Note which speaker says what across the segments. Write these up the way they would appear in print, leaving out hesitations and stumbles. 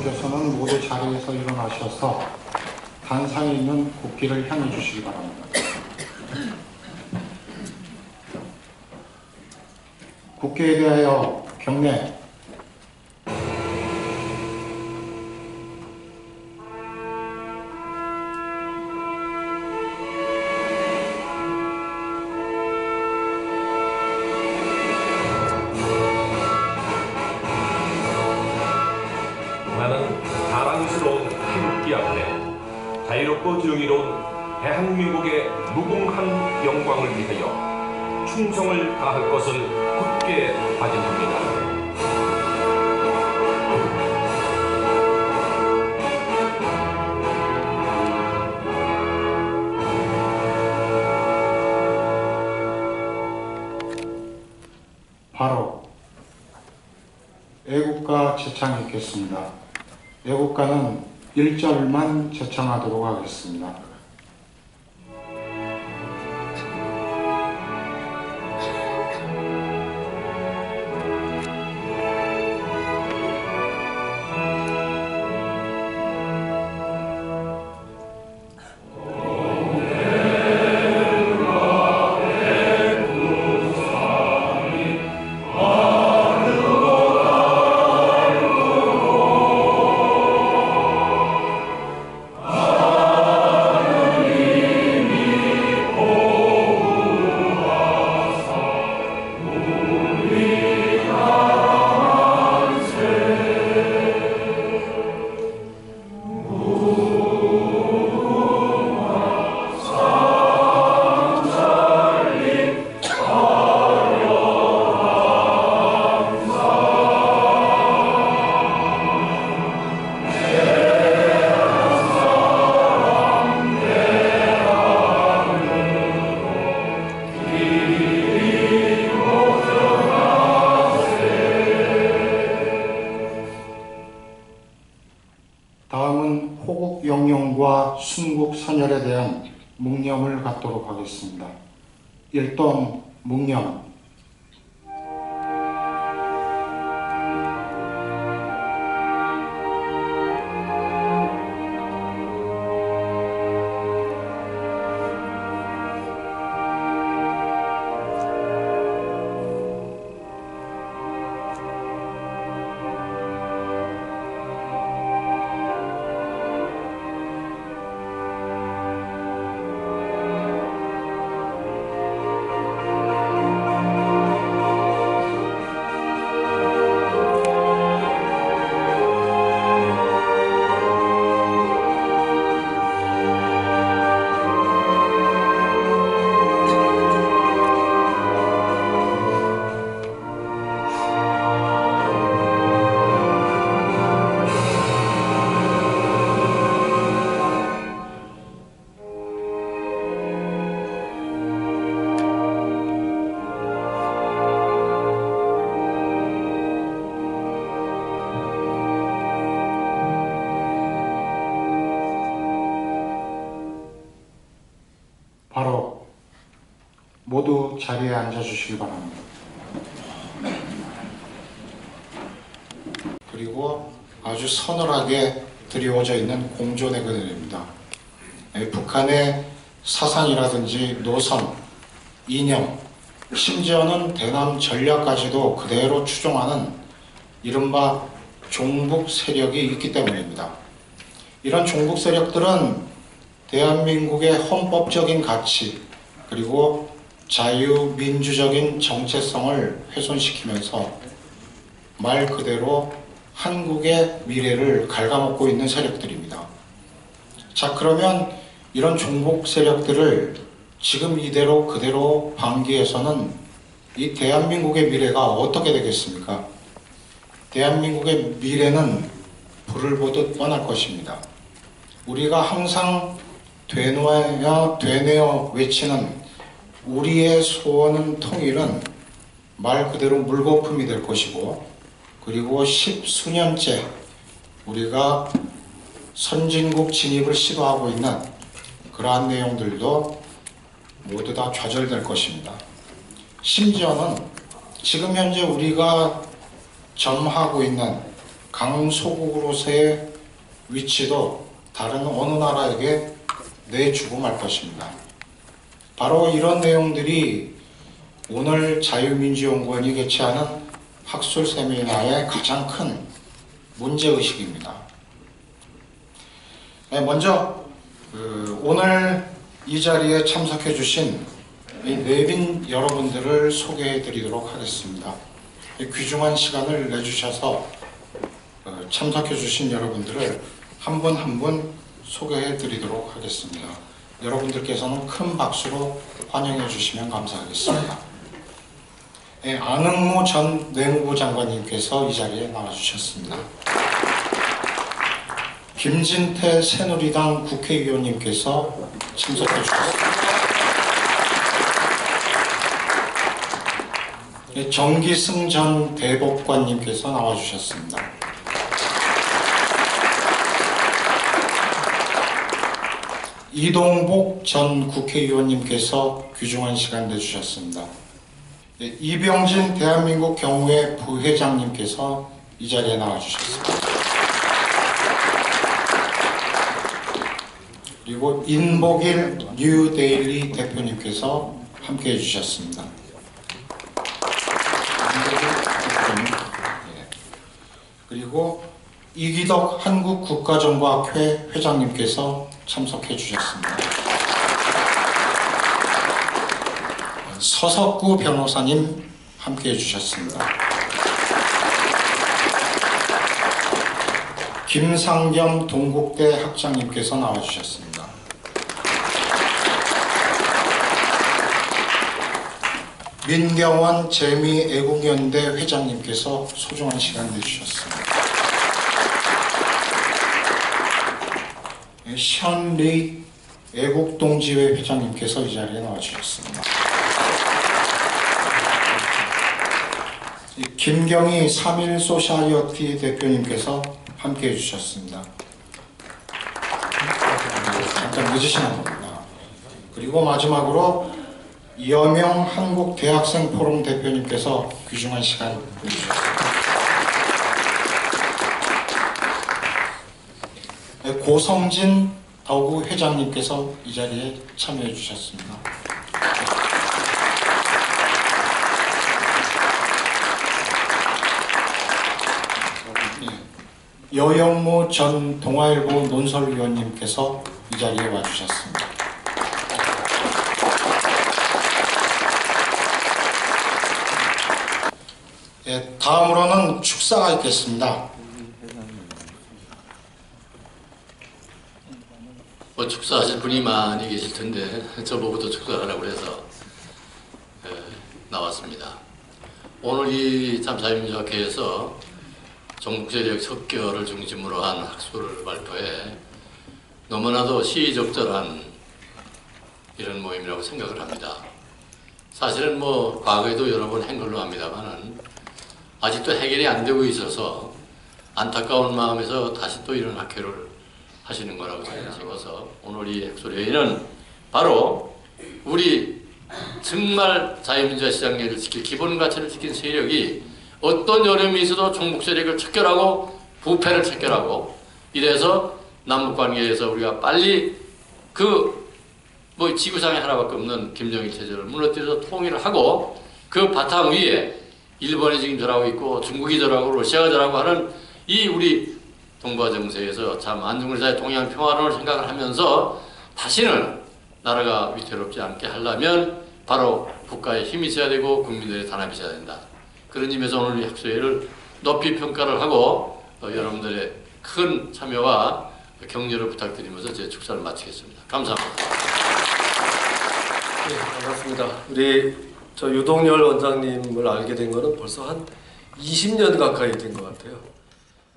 Speaker 1: 여러분께서는 모두 자리에서 일어나셔서 단상에 있는 국기를 향해 주시기 바랍니다. 국기에 대하여 경례.
Speaker 2: 나는 자랑스러운 태극기 앞에 자유롭고 정의로운 대한민국의 무궁한 영광을 위하여 충성을 다할 것을 굳게 다짐합니다.
Speaker 1: 바로 애국가 제창이 있겠습니다. 애국가는 1절만 제창하도록 하겠습니다. 다음은 호국영령과 순국선열에 대한 묵념을 갖도록 하겠습니다. 일동 묵념. 바로 모두 자리에 앉아주시기 바랍니다. 그리고 아주 서늘하게 드리워져 있는 공존의 그늘입니다. 북한의 사상이라든지 노선, 이념, 심지어는 대남 전략까지도 그대로 추종하는 이른바 종북 세력이 있기 때문입니다. 이런 종북 세력들은 대한민국의 헌법적인 가치 그리고 자유민주적인 정체성을 훼손시키면서 말 그대로 한국의 미래를 갉아먹고 있는 세력들입니다. 자, 그러면 이런 종북 세력들을 지금 이대로 그대로 방기해서는 이 대한민국의 미래가 어떻게 되겠습니까? 대한민국의 미래는 불을 보듯 뻔할 것입니다. 우리가 항상 되뇌어 외치는 우리의 소원은 통일은 말 그대로 물거품이 될 것이고, 그리고 10수년째 우리가 선진국 진입을 시도하고 있는 그러한 내용들도 모두 다 좌절될 것입니다. 심지어는 지금 현재 우리가 점하고 있는 강소국으로서의 위치도 다른 어느 나라에게 내주고 말 것입니다. 바로 이런 내용들이 오늘 자유민주연구원이 개최하는 학술 세미나의 가장 큰 문제의식입니다. 먼저 오늘 이 자리에 참석해 주신 이 내빈 여러분들을 소개해 드리도록 하겠습니다. 귀중한 시간을 내주셔서 참석해 주신 여러분들을 한 분 한 분 소개해 드리도록 하겠습니다. 여러분들께서는 큰 박수로 환영해 주시면 감사하겠습니다. 안흥무 전 내무부 장관님께서 이 자리에 나와주셨습니다. 김진태 새누리당 국회의원님께서 참석해 주셨습니다. 정기승 전 대법관님께서 나와주셨습니다. 이동복 전 국회의원님께서 귀중한 시간 내주셨습니다. 이병진 대한민국 경우회 부회장님께서 이 자리에 나와주셨습니다. 그리고 인복일 뉴데일리 대표님께서 함께해 주셨습니다. 그리고 이기덕 한국국가정보학회 회장님께서 참석해 주셨습니다. 서석구 변호사님 함께해 주셨습니다. 김상겸 동국대 학장님께서 나와주셨습니다. 민경원 재미애국연대 회장님께서 소중한 시간 내주셨습니다. 션리 애국동지회 회장님께서 이 자리에 나와주셨습니다. 김경희 3.1 소샤이어티 대표님께서 함께해 주셨습니다. 잠깐 늦으시는 겁니다. 그리고 마지막으로 이여명 한국대학생포럼 대표님께서 귀중한 시간 내주셨습니다. 고성진 더구 회장님께서 이 자리에 참여해 주셨습니다. 여영무 전 동아일보 논설위원님께서 이 자리에 와주셨습니다. 다음으로는 축사가 있겠습니다.
Speaker 3: 축사하실 분이 많이 계실 텐데 저보고도 축사를 하라고 해서 나왔습니다. 오늘 이 자유민주학회에서 종북세력 척결을 중심으로 한 학술 발표에 너무나도 시의적절한 이런 모임이라고 생각을 합니다. 사실은 과거에도 여러 번 한 걸로 합니다만은 아직도 해결이 안 되고 있어서 안타까운 마음에서 다시 또 이런 학회를 하시는 거라고 생각해서 오늘 이 학술회의는 바로 우리 정말 자유민주화 시장례를 지킬 기본 가치를 지킨 세력이 어떤 어려움이 있어도 종북 세력을 척결하고 부패를 척결하고 이래서 남북관계에서 우리가 빨리 지구상에 하나밖에 없는 김정일 체제를 무너뜨려서 통일을 하고 그 바탕 위에 일본이 지금 저러고 있고 중국이 저러고 러시아가 저러고 하는 이 우리 동북아 정세에서 참 안중근사의 동양 평화론을 생각을 하면서 다시는 나라가 위태롭지 않게 하려면 바로 국가에 힘이 있어야 되고 국민들의 단합이 있어야 된다. 그런 의미에서 오늘 이 학술회의를 높이 평가를 하고 여러분들의 큰 참여와 격려를 부탁드리면서 제 축사를 마치겠습니다. 감사합니다.
Speaker 4: 네, 반갑습니다. 우리 유동열 원장님을 알게 된 거는 벌써 한 20년 가까이 된 것 같아요.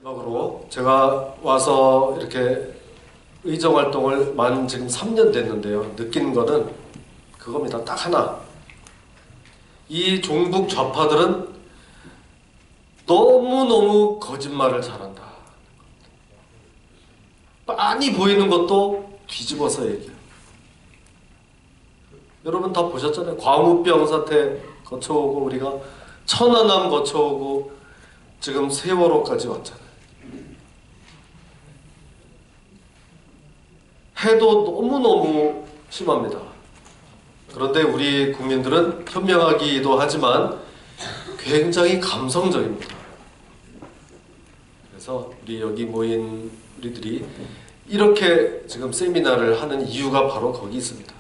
Speaker 4: 마지막으로 제가 와서 이렇게 의정 활동을 지금 3년 됐는데요. 느낀 거는 그겁니다. 딱 하나. 이 종북 좌파들은 너무너무 거짓말을 잘한다. 빤히 보이는 것도 뒤집어서 얘기해요. 여러분 다 보셨잖아요. 광우병 사태 거쳐오고 우리가 천안함 거쳐오고 지금 세월호까지 왔잖아요. 해도 너무너무 심합니다. 그런데 우리 국민들은 현명하기도 하지만 굉장히 감성적입니다. 그래서 우리 여기 모인 우리들이 이렇게 지금 세미나를 하는 이유가 바로 거기 있습니다.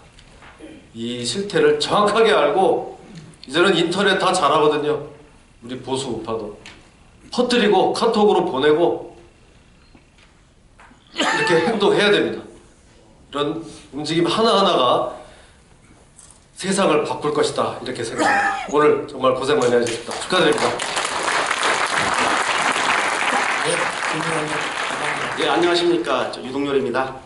Speaker 4: 이 실태를 정확하게 알고 이제는 인터넷 다 잘하거든요. 우리 보수 우파도 퍼뜨리고 카톡으로 보내고 이렇게 행동해야 됩니다. 이런 움직임 하나하나가 세상을 바꿀 것이다 이렇게 생각합니다. 오늘 정말 고생 많이 하셨습니다. 축하드립니다.
Speaker 5: 네, 안녕하십니까. 저 유동열입니다.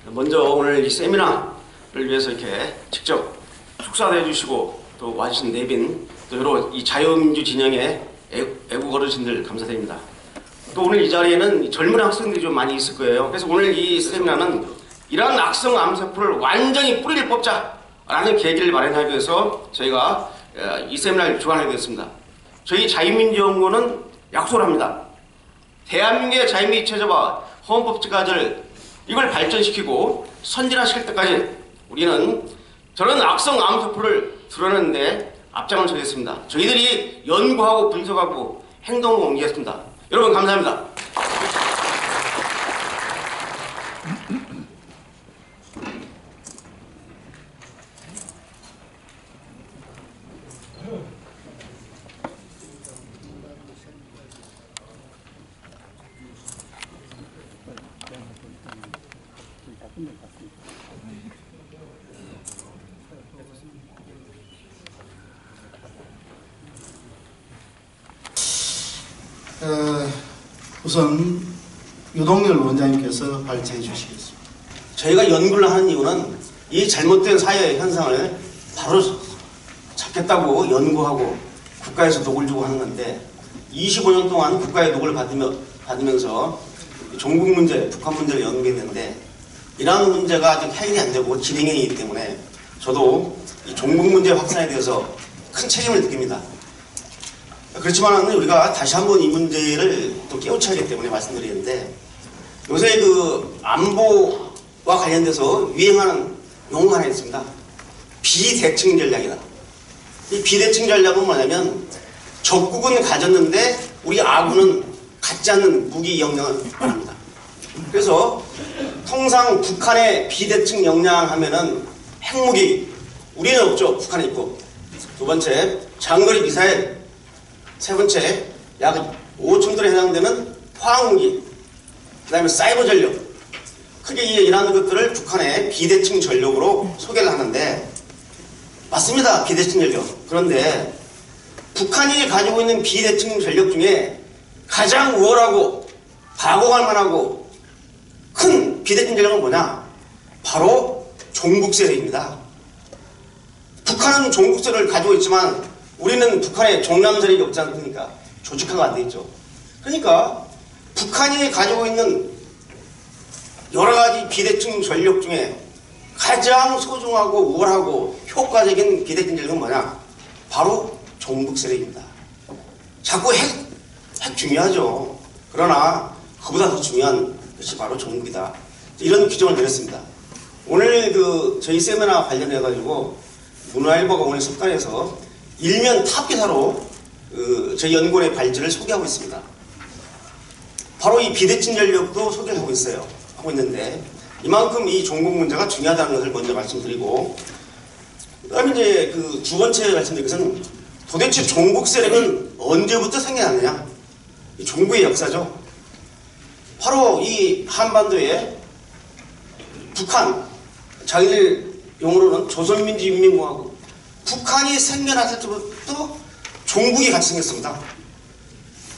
Speaker 5: 먼저 오늘 이 세미나를 위해서 이렇게 직접 축사도 해주시고 또 와주신 내빈 또 여러 이 자유민주 진영의 애국 어르신들 감사드립니다. 또 오늘 이 자리에는 젊은 학생들이 좀 많이 있을 거예요. 그래서 오늘 이 세미나는 이러한 악성 암세포를 완전히 뿌리를 뽑자라는 계기를 마련하기 위해서 저희가 이 세미나를 주관하게 됐습니다. 저희 자유민주연구원은 약속을 합니다. 대한민국의 자유민주 체제와 헌법제까지를 이걸 발전시키고 선진화시킬 때까지 우리는 저런 악성 암세포를 드러내는데 앞장을 서겠습니다. 저희들이 연구하고 분석하고 행동으로 옮기겠습니다. 여러분 감사합니다.
Speaker 6: 우선 유동열 원장님께서 발제해 주시겠습니다.
Speaker 5: 저희가 연구를 하는 이유는 이 잘못된 사회 현상을 바로 잡겠다고 연구하고 국가에서 녹을 주고 하는 건데 25년 동안 국가의 녹을 받으면서 종북 문제, 북한 문제를 연구했는데 이러한 문제가 아직 해결이 안 되고 진행형이기 때문에 저도 이 종북 문제 확산에 대해서 큰 책임을 느낍니다. 그렇지만 우리가 다시 한번 이 문제를 또 깨우쳐야 하기 때문에 말씀드리는데 요새 그 안보와 관련돼서 유행하는 용어가 하나 있습니다. 비대칭 전략이다. 이 비대칭 전략은 뭐냐면 적국은 가졌는데 우리 아군은 갖지 않는 무기 역량을 말합니다. 그래서 통상 북한의 비대칭 역량 하면은 핵무기 우리는 없죠. 북한에 있고. 두 번째 장거리 미사일. 세 번째, 약 5천 톤에 해당되는 화학무기, 그 다음에 사이버 전력. 크게 이러한 것들을 북한의 비대칭 전력으로 소개를 하는데, 맞습니다. 비대칭 전력. 그런데 북한이 가지고 있는 비대칭 전력 중에 가장 우월하고 가공할 만하고 큰 비대칭 전력은 뭐냐? 바로 종북세력입니다. 북한은 종북세력을 가지고 있지만 우리는 북한에 종남 세력이 없지 않습니까? 조직화가 안 돼 있죠. 그러니까 북한이 가지고 있는 여러 가지 비대칭 전력 중에 가장 소중하고 우월하고 효과적인 비대칭 전력은 뭐냐? 바로 종북 세력입니다. 자꾸 핵 중요하죠. 그러나 그보다 더 중요한 것이 바로 종북이다. 이런 규정을 내렸습니다. 오늘 저희 세미나 관련해가지고 문화일보가 오늘 석간에서 일면 탑 기사로 저희 연구원의 발제를 소개하고 있습니다. 바로 이 비대칭 전력도 소개를 하고 있는데 이만큼 이 종북 문제가 중요하다는 것을 먼저 말씀드리고 그다음에 이제 두 번째 말씀드릴 것은 도대체 종북 세력은 언제부터 생겨났느냐? 이 종북의 역사죠. 바로 이 한반도에 북한 자기들 용어로는 조선민주인민공화국 북한이 생겨났을 때부터 종북이 같이 생겼습니다.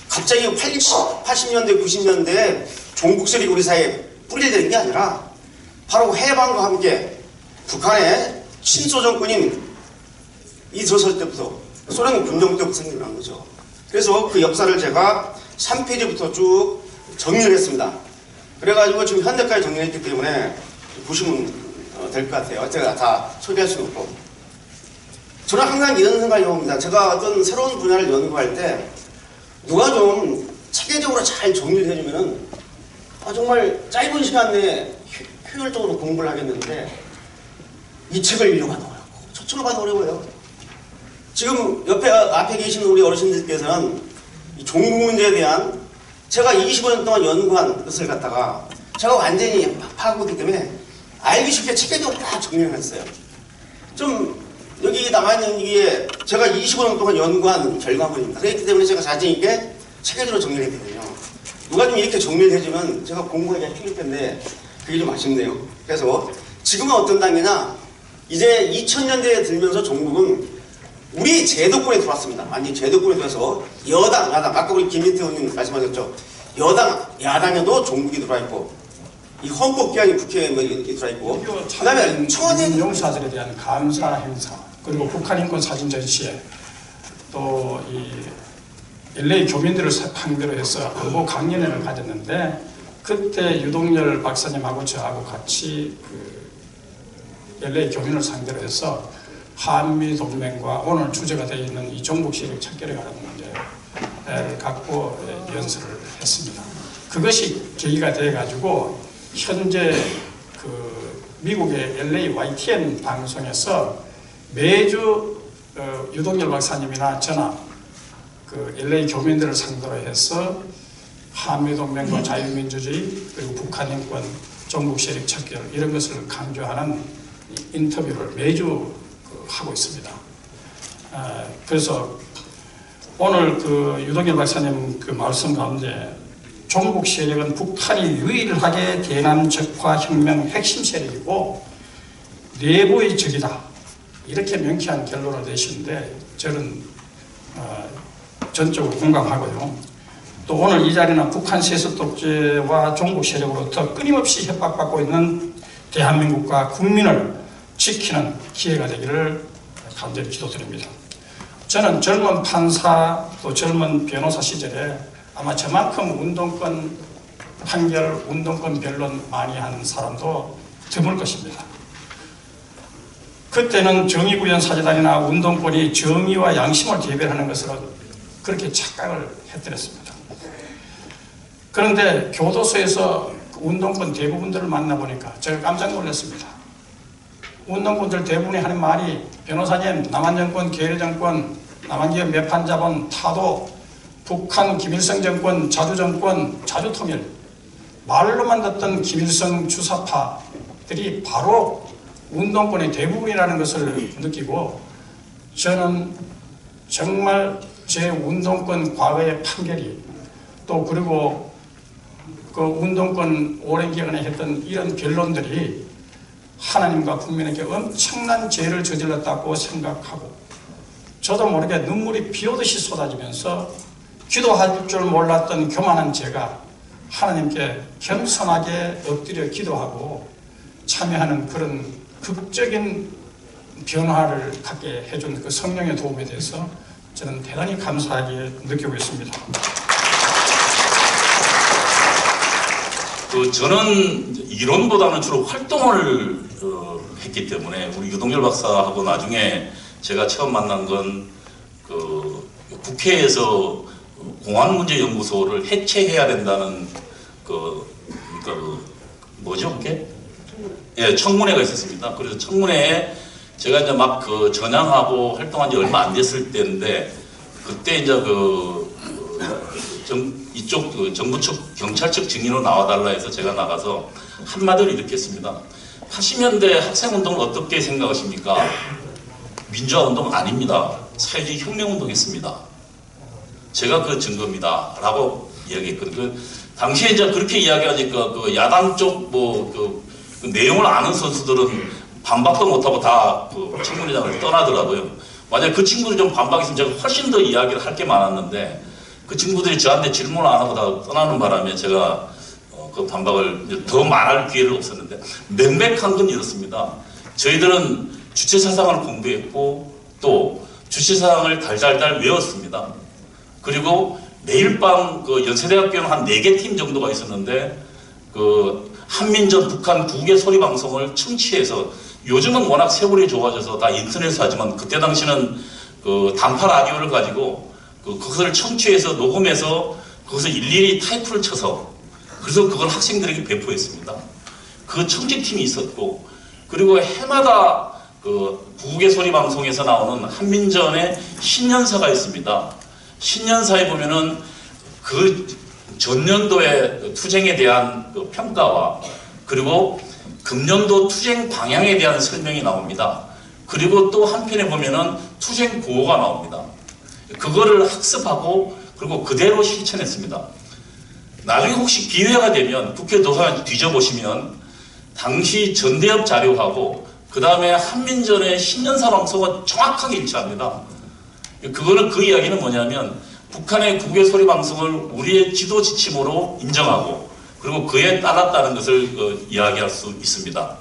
Speaker 5: 갑자기 80년대, 90년대에 종북 세력이 우리 사회에 뿌리되는 게 아니라 바로 해방과 함께 북한의 친소 정권인 있었을 때부터 소련 군정 때부터 생겨난 거죠. 그래서 그 역사를 제가 3페이지부터 쭉 정리를 했습니다. 그래가지고 지금 현대까지 정리했기 때문에 보시면 될 것 같아요. 제가 다 소개할 수는 없고. 저는 항상 이런 생각이 옵니다. 제가 어떤 새로운 분야를 연구할 때 누가 좀 체계적으로 잘 정리를 해주면은 정말 짧은 시간 내에 효율적으로 공부를 하겠는데 이 책을 읽어봐도 어렵고 저 책을 봐도 어려워요. 지금 앞에 계시는 우리 어르신들께서는 이 종북 문제에 대한 제가 25년 동안 연구한 것을 갖다가 제가 완전히 파악하기 때문에 알기 쉽게 체계적으로 다 정리를 했어요. 좀 여기 남아있는 이게 제가 25년 동안 연구한 결과물입니다. 그렇기 때문에 제가 자신있게 체계적으로 정리를 했거든요. 누가 좀 이렇게 정리를 해주면 제가 공부하기가 힘들 텐데 그게 좀 아쉽네요. 그래서 지금은 어떤 단계나 이제 2000년대에 들면서 종북은 우리 제도권에 들어왔습니다. 아니 제도권에 들어서 여당, 야당, 아까 우리 김민태 의원님 말씀하셨죠. 여당, 야당에도 종북이 들어와 있고 이 헌법기관이 국회에 들어와 있고 그다음에 청와대
Speaker 7: 용사들에 대한 감사 행사 그리고 북한 인권 사진 전시회 또 이 LA 교민들을 상대로 해서 안보 강연회를 가졌는데 그때 유동열 박사님하고 저하고 같이 LA 교민을 상대로 해서 한미 동맹과 오늘 주제가 되어 있는 이 종북 세력 척결에 관한 문제를 갖고 연설을 했습니다. 그것이 계기가 되어 가지고 현재 미국의 LA YTN 방송에서 매주 유동열 박사님이나 저나 LA 교민들을 상대로 해서 한미동맹과 자유민주주의 그리고 북한 인권, 종북 세력 척결 이런 것을 강조하는 인터뷰를 매주 하고 있습니다. 그래서 오늘 유동열 박사님 말씀 가운데 종북 세력은 북한이 유일하게 대남 적화 혁명 핵심 세력이고 내부의 적이다 이렇게 명쾌한 결론을 내시는데 저는 전적으로 공감하고요. 또 오늘 이 자리는 북한 세습 독재와 종북 세력으로부터 끊임없이 협박받고 있는 대한민국과 국민을 지키는 기회가 되기를 간절히 기도드립니다. 저는 젊은 판사 또 젊은 변호사 시절에 아마 저만큼 운동권 판결, 운동권 변론 많이 한 사람도 드물 것입니다. 그때는 정의구현 사제단이나 운동권이 정의와 양심을 대변하는 것으로 그렇게 착각을 해드렸습니다. 그런데 교도소에서 운동권 대부분들을 만나보니까 제가 깜짝 놀랐습니다. 운동권들 대부분이 하는 말이 변호사님, 남한정권, 계례정권, 남한기업 매판자본, 타도, 북한 김일성 정권, 자주정권, 자주통일 말로만 듣던 김일성 주사파들이 바로 운동권의 대부분이라는 것을 느끼고 저는 정말 제 운동권 과거의 판결이 또 그리고 운동권 오랜 기간에 했던 이런 변론들이 하나님과 국민에게 엄청난 죄를 저질렀다고 생각하고 저도 모르게 눈물이 비오듯이 쏟아지면서 기도할 줄 몰랐던 교만한 제가 하나님께 겸손하게 엎드려 기도하고 참여하는 그런 극적인 변화를 갖게 해준 그 성령의 도움에 대해서 저는 대단히 감사하게 느끼고 있습니다.
Speaker 8: 저는 이론보다는 주로 활동을 했기 때문에 우리 유동열 박사하고 나중에 제가 처음 만난 건 국회에서 공안문제연구소를 해체해야 된다는 뭐죠 그게? 예, 청문회가 있었습니다. 그래서 청문회에 제가 이제 막 전향하고 활동한 지 얼마 안 됐을 때인데 그때 이제 이쪽 정부 측 경찰 측 증인으로 나와달라 해서 제가 나가서 한마디를 이렇게 했습니다. 80년대 학생운동을 어떻게 생각하십니까? 민주화운동 아닙니다. 사회주의 혁명운동했습니다. 제가 그 증거입니다. 라고 이야기했거든요. 당시에 이제 그렇게 이야기하니까 야당 쪽 그 내용을 아는 선수들은 반박도 못하고 다 청문회장을 떠나더라고요. 만약 그 친구들이 좀 반박했으면 제가 훨씬 더 이야기를 할 게 많았는데 그 친구들이 저한테 질문을 안 하고 다 떠나는 바람에 제가 그 반박을 더 말할 기회를 없었는데 명백한 건 이렇습니다. 저희들은 주체사상을 공부했고 또 주체사상을 달달달 외웠습니다. 그리고 매일 밤 연세대학교는 한 4개 팀 정도가 있었는데 한민전 북한 2개 소리 방송을 청취해서 요즘은 워낙 세월이 좋아져서 다 인터넷에서 하지만 그때 당시는 단파 라디오를 가지고 그것을 청취해서 녹음해서 그것을 일일이 타이프를 쳐서 그래서 그걸 학생들에게 배포했습니다. 그 청지팀이 있었고, 그리고 해마다 그 구국의 소리 방송에서 나오는 한민전의 신년사가 있습니다. 신년사에 보면은 그 전년도의 투쟁에 대한 그 평가와 그리고 금년도 투쟁 방향에 대한 설명이 나옵니다. 그리고 또 한편에 보면은 투쟁 보호가 나옵니다. 그거를 학습하고 그리고 그대로 실천했습니다. 나중에 혹시 기회가 되면 국회 도서관 뒤져보시면 당시 전대협 자료하고 그 다음에 한민전의 신년사 방송과 정확하게 일치합니다. 그거는 그 이야기는 뭐냐면 북한의 국외 소리 방송을 우리의 지도 지침으로 인정하고 그리고 그에 따랐다는 것을 이야기할 수 있습니다.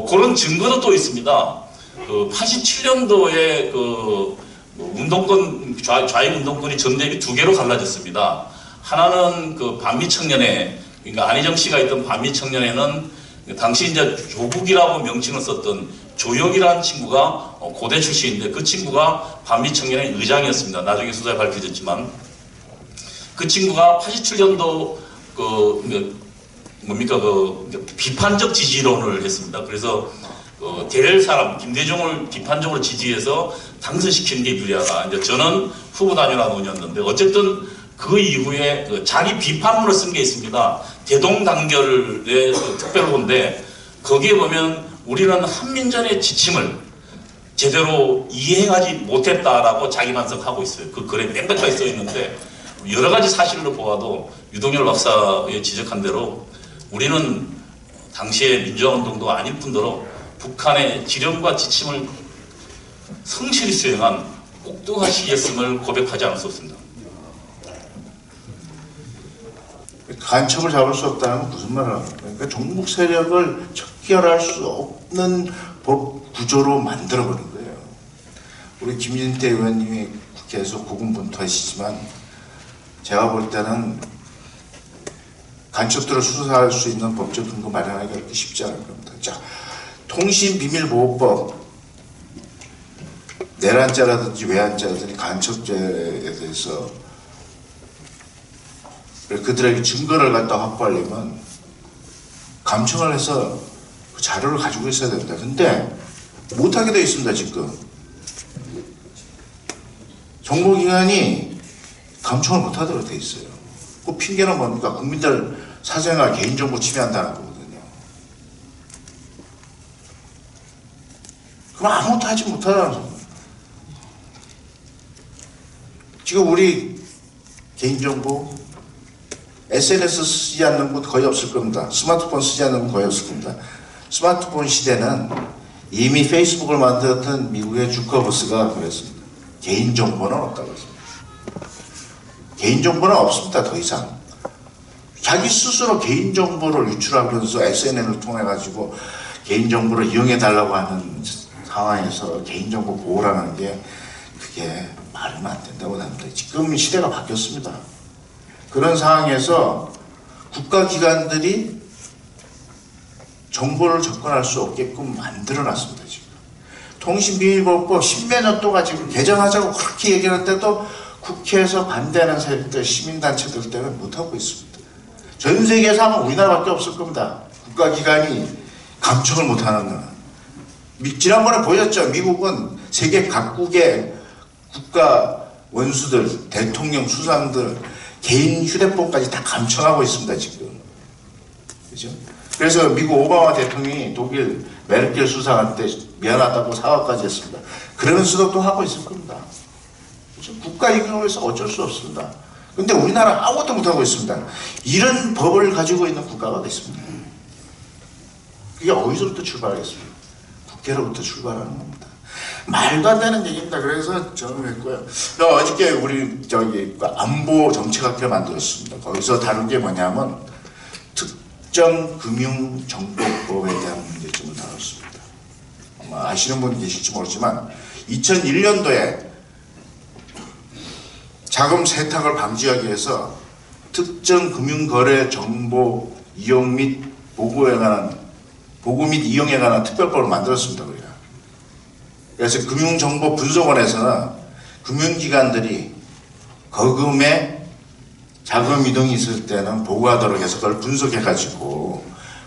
Speaker 8: 그런 증거도 또 있습니다. 87년도에 그 운동권 좌익 운동권이 전대협이 두 개로 갈라졌습니다. 하나는 그 반미청년회, 그러니까 안희정 씨가 있던 반미청년회는 당시 이제 조국이라고 명칭을 썼던 조혁이라는 친구가 고대 출신인데 그 친구가 반미청년회 의장이었습니다. 나중에 수사에 밝혀졌지만 그 친구가 87년도 그 비판적 지지론을 했습니다. 그래서 대를 사람 김대중을 비판적으로 지지해서 당선시키는 게 유리하다. 이제 저는 후보 단일화 논의였는데 어쨌든 그 이후에 자기 비판문을 쓴 게 있습니다. 대동단결의 특별본데 거기에 보면 우리는 한민전의 지침을 제대로 이행하지 못했다라고 자기 반성하고 있어요. 그 글에 맹백하게 써 있는데 여러 가지 사실로 보아도 유동열 박사의 지적한 대로 우리는 당시에 민주화운동도 아닐 뿐더러 북한의 지령과 지침을 성실히 수행한 꼭두한 시기였음을 고백하지 않을 수 없습니다.
Speaker 9: 간첩을 잡을 수 없다는 건 무슨 말을 합니까? 그러니까 종북 세력을 척결할 수 없는 법 구조로 만들어버린 거예요. 우리 김진태 의원님이 국회에서 고군분투하시지만 제가 볼 때는 간첩들을 수사할 수 있는 법적 근거 마련하기가 그렇게 쉽지 않을 겁니다. 자, 통신비밀보호법 내란죄라든지 외환죄라든지 간첩죄에 대해서 그들에게 증거를 갖다 확보하려면 감청을 해서 그 자료를 가지고 있어야 됩니다. 근데 못하게 되어 있습니다. 지금 정보기관이 감청을 못하도록 되어 있어요. 그 핑계는 뭡니까? 국민들 사생활 개인정보 침해한다는 거거든요. 그럼 아무것도 하지 못하다는 거예요. 지금 우리 개인정보 SNS 쓰지 않는 분 거의 없을 겁니다. 스마트폰 쓰지 않는 분 거의 없을 겁니다. 스마트폰 시대는 이미 페이스북을 만들었던 미국의 주커버스가 그랬습니다. 개인정보는 없다고 했습니다. 개인정보는 없습니다. 더 이상. 자기 스스로 개인정보를 유출하면서 SNS를 통해 가지고 개인정보를 이용해달라고 하는 상황에서 개인정보 보호라는 게 그게 말은 안 된다고 합니다. 지금 시대가 바뀌었습니다. 그런 상황에서 국가기관들이 정보를 접근할 수 없게끔 만들어놨습니다. 지금 통신비밀보호법 10몇 년 동안 지금 개정하자고 그렇게 얘기하는데도 국회에서 반대하는 세력들, 시민단체들 때문에 못하고 있습니다. 전 세계에서 아마 우리나라밖에 없을 겁니다. 국가기관이 감청을 못하는 거는. 지난번에 보였죠. 미국은 세계 각국의 국가 원수들, 대통령, 수상들 개인 휴대폰까지 다 감청하고 있습니다. 지금. 그죠? 그래서 미국 오바마 대통령이 독일 메르켈 수상한테 미안하다고 사과까지 했습니다. 그러면서도 또 하고 있을 겁니다. 국가 이익에서 어쩔 수 없습니다. 근데 우리나라 아무것도 못하고 있습니다. 이런 법을 가지고 있는 국가가 됐습니다. 그게 어디서부터 출발하겠습니까? 국회로부터 출발하는 겁니다. 말도 안 되는 얘기입니다. 그래서 저는 했고요. 어저께 우리 안보 정책학회를 만들었습니다. 거기서 다룬 게 뭐냐면 특정금융정보법에 대한 문제점을 다뤘습니다. 아마 아시는 분 계실지 모르지만 2001년도에 자금 세탁을 방지하기 위해서 특정금융거래 정보 이용 및 보고 및 이용에 관한 특별법을 만들었습니다. 우리가. 그래서 금융정보분석원에서는 금융기관들이 거금에 자금 이동이 있을 때는 보고하도록 해서 그걸 분석해가지고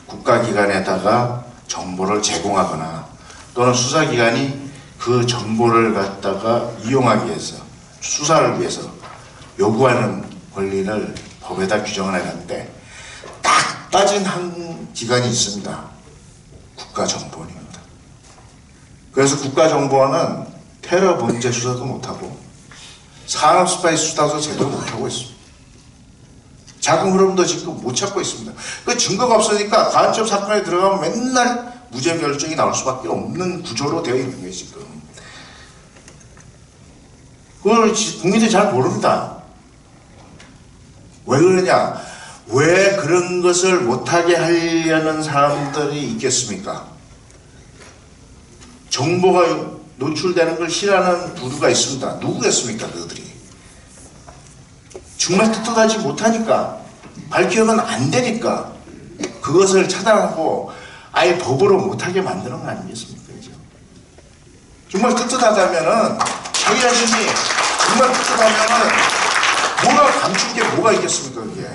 Speaker 9: 국가기관에다가 정보를 제공하거나 또는 수사기관이 그 정보를 갖다가 이용하기 위해서 수사를 위해서 요구하는 권리를 법에다 규정을 해놨는데 딱 빠진 한 기관이 있습니다. 국가정보원입니다. 그래서 국가정보원은 테러 범죄 수사도 못하고 산업 스파이 수사도 제대로 못하고 있습니다. 자금 흐름도 지금 못 찾고 있습니다. 그 증거가 없으니까 간첩 사건에 들어가면 맨날 무죄 결정이 나올 수밖에 없는 구조로 되어 있는 거예요, 지금. 그걸 국민들이 잘 모릅니다. 왜 그러냐? 왜 그런 것을 못하게 하려는 사람들이 있겠습니까? 정보가 노출되는 걸 싫어하는 부류가 있습니다. 누구겠습니까, 그들이? 정말 떳떳하지 못하니까, 밝히면 안 되니까, 그것을 차단하고 아예 법으로 못하게 만드는 거 아니겠습니까? 그죠? 정말 떳떳하다면은, 자기 자신이 정말 떳떳하면은, 뭐가 감출 게 뭐가 있겠습니까, 그게?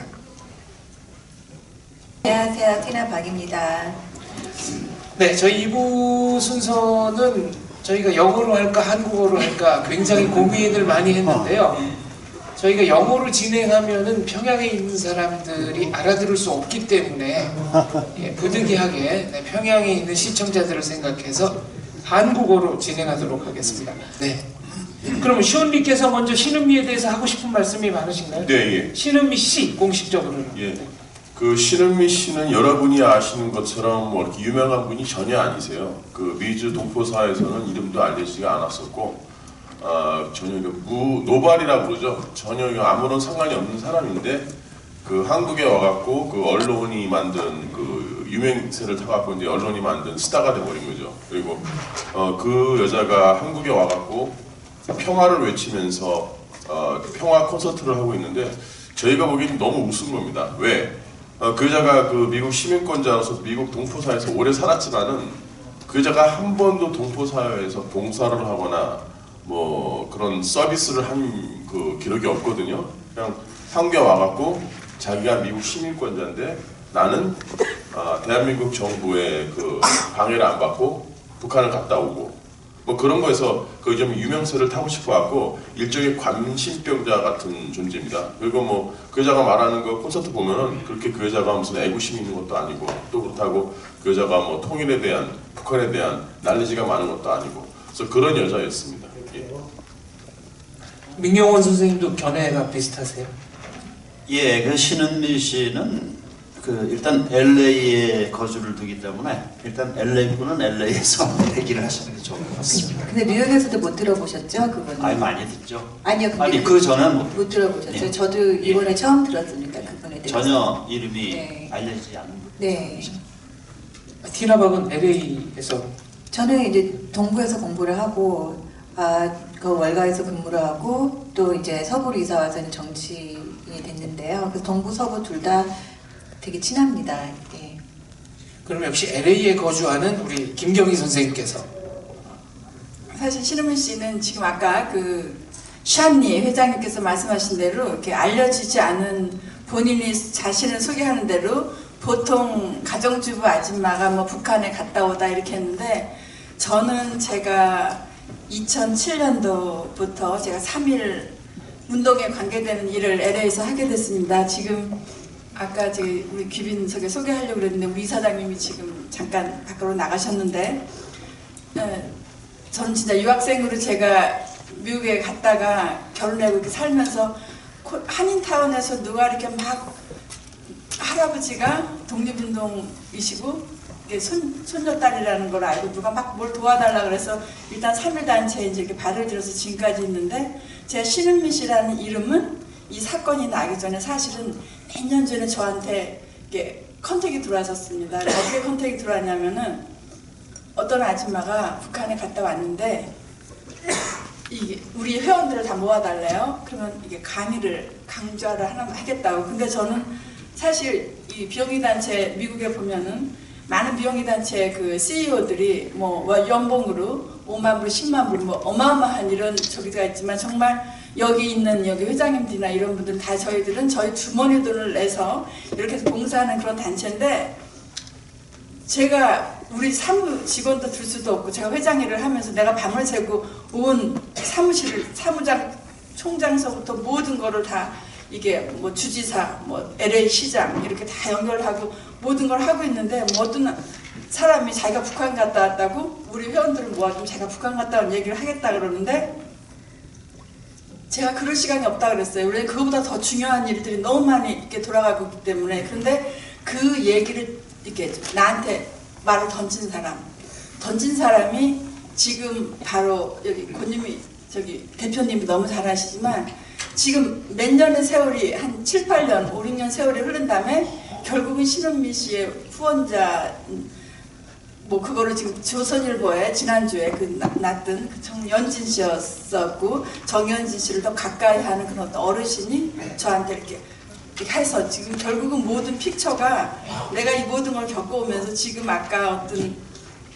Speaker 10: 안녕하세요. 티나 박입니다.
Speaker 11: 네, 저희 2부 순서는 저희가 영어로 할까 한국어로 할까 굉장히 고민을 많이 했는데요. 저희가 영어로 진행하면은 평양에 있는 사람들이 알아들을 수 없기 때문에 부득이하게 평양에 있는 시청자들을 생각해서 한국어로 진행하도록 하겠습니다. 네. 그러면 시은미께서 먼저 신은미에 대해서 하고 싶은 말씀이 많으신가요?
Speaker 12: 네, 예.
Speaker 11: 신은미 씨 공식적으로는.
Speaker 12: 예. 그 신은미 씨는 여러분이 아시는 것처럼 뭐 이렇게 유명한 분이 전혀 아니세요. 그 미주 동포사에서는 이름도 알려지지가 않았었고, 전혀 노발이라고 그러죠. 전혀 아무런 상관이 없는 사람인데, 그 한국에 와갖고 그 언론이 만든 그 유명세를 타갖고 이제 언론이 만든 스타가 돼버린 거죠. 그리고 그 여자가 한국에 와갖고 평화를 외치면서 평화 콘서트를 하고 있는데, 저희가 보기엔 너무 우스운 겁니다. 왜? 그 여자가 그 미국 시민권자로서 미국 동포사회에서 오래 살았지만은 그 여자가 한 번도 동포사회에서 봉사를 하거나 뭐 그런 서비스를 한 그 기록이 없거든요. 그냥 한국에 와갖고 자기가 미국 시민권자인데 나는 대한민국 정부의 그 방해를 안 받고 북한을 갔다 오고 뭐 그런 거에서 그 좀 유명세를 타고 싶어갖고 일종의 관심병자 같은 존재입니다. 그리고 뭐 그 여자가 말하는 거 콘서트 보면은 그렇게 그 여자가 무슨 애국심이 있는 것도 아니고 또 그렇다고 그 여자가 뭐 통일에 대한 북한에 대한 난리지가 많은 것도 아니고 그래서 그런 여자였습니다. 예.
Speaker 11: 민경원 선생님도 견해가 비슷하세요?
Speaker 13: 예, 그 신은미 씨는 그 일단 LA에 거주를 두기 때문에 일단 LA 분은 LA에서 얘기를 하시는 게 좋을 것 같습니다.
Speaker 10: 근데 뉴욕에서도 못 들어보셨죠? 그거는?
Speaker 13: 아니 많이 듣죠.
Speaker 10: 아니요. 근데
Speaker 13: 아니 그 전에는
Speaker 10: 못 들어보셨죠?
Speaker 13: 예.
Speaker 10: 저도 이번에 처음 들었으니까 그분에 대해서.
Speaker 13: 전혀 이름이
Speaker 10: 네.
Speaker 13: 알려지지 않은 분.
Speaker 10: 네.
Speaker 11: 티나 박은 LA에서
Speaker 10: 저는 이제 동부에서 공부를 하고 그 월가에서 근무를 하고 또 이제 서부로 이사 와서는 정치인이 됐는데요. 그래서 동부 서부 둘 다 되게 친합니다. 예.
Speaker 11: 그럼 역시 LA에 거주하는 우리 김경희 선생님께서
Speaker 14: 사실 신은미 씨는 지금 아까 그 샤니 회장님께서 말씀하신 대로 이렇게 알려지지 않은 본인이 자신을 소개하는 대로 보통 가정주부 아줌마가 뭐 북한에 갔다 오다 이렇게 했는데 저는 제가 2007년도부터 제가 3.1 운동에 관계되는 일을 LA에서 하게 됐습니다. 지금 아까 우리 귀빈석에 소개하려고 그랬는데 우리 이사장님이 지금 잠깐 밖으로 나가셨는데 전 진짜 유학생으로 제가 미국에 갔다가 결혼하고 이렇게 살면서 한인타운에서 누가 이렇게 막 할아버지가 독립운동이시고 손녀딸이라는 걸 알고 누가 막 뭘 도와달라 그래서 일단 3.1 단체에 이제 이렇게 발을 들여서 지금까지 있는데 제가 신은미 씨라는 이름은 이 사건이 나기 전에 사실은 몇 년 전에 저한테 이게 컨택이 들어왔었습니다. 어떻게 컨택이 들어왔냐면은 어떤 아줌마가 북한에 갔다 왔는데 이게 우리 회원들을 다 모아달래요. 그러면 이게 강좌를 하나 하겠다고. 근데 저는 사실 이 비영리 단체 미국에 보면은 많은 비영리 단체 그 CEO들이 뭐 연봉으로 5만 불, 10만 불 뭐 어마어마한 이런 저기가 있지만 정말 여기 있는 여기 회장님들이나 이런 분들 다 저희들은 저희 주머니 돈을 내서 이렇게 해서 봉사하는 그런 단체인데 제가 우리 사무 직원도 들 수도 없고 제가 회장 일을 하면서 내가 밤을 새고 온 사무실을 사무장 총장서부터 모든 거를 다 이게 뭐 주지사 뭐 LA 시장 이렇게 다 연결하고 모든 걸 하고 있는데 뭐 어떤 사람이 자기가 북한 갔다 왔다고 우리 회원들을 모아주면 제가 북한 갔다 온 얘기를 하겠다 그러는데 제가 그럴 시간이 없다 그랬어요. 원래 그거보다 더 중요한 일들이 너무 많이 이렇게 돌아가고 있기 때문에. 그런데 그 얘기를 이렇게 나한테 말을 던진 사람이 지금 바로 여기 고님이 저기 대표님이 너무 잘 아시지만 지금 몇 년의 세월이 한 7, 8년, 5, 6년 세월이 흐른 다음에 결국은 신은미 씨의 후원자 뭐 그거를 지금 조선일보에 지난주에 그 났던 그 정연진 씨였었고 정연진 씨를 더 가까이 하는 그런 어떤 어르신이 저한테 이렇게 해서 지금 결국은 모든 픽처가 내가 이 모든 걸 겪어오면서 지금 아까 어떤